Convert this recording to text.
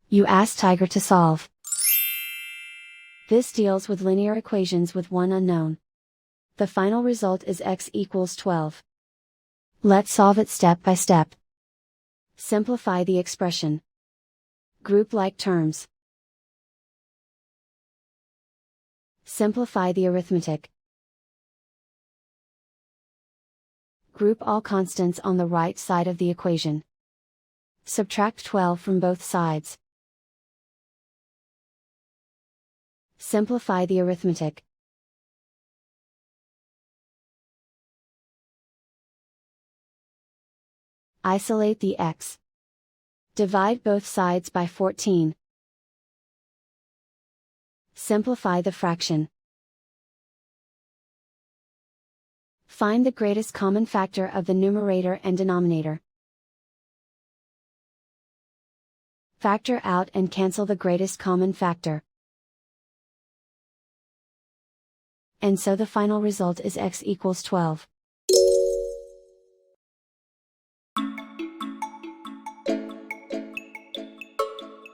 You ask Tiger to solve. This deals with linear equations with one unknown. The final result is x equals 12. Let's solve it step by step. Simplify the expression. Group like terms. Simplify the arithmetic. Group all constants on the right side of the equation. Subtract 12 from both sides. Simplify the arithmetic. Isolate the x. Divide both sides by 14. Simplify the fraction. Find the greatest common factor of the numerator and denominator. Factor out and cancel the greatest common factor. And so the final result is x equals 12.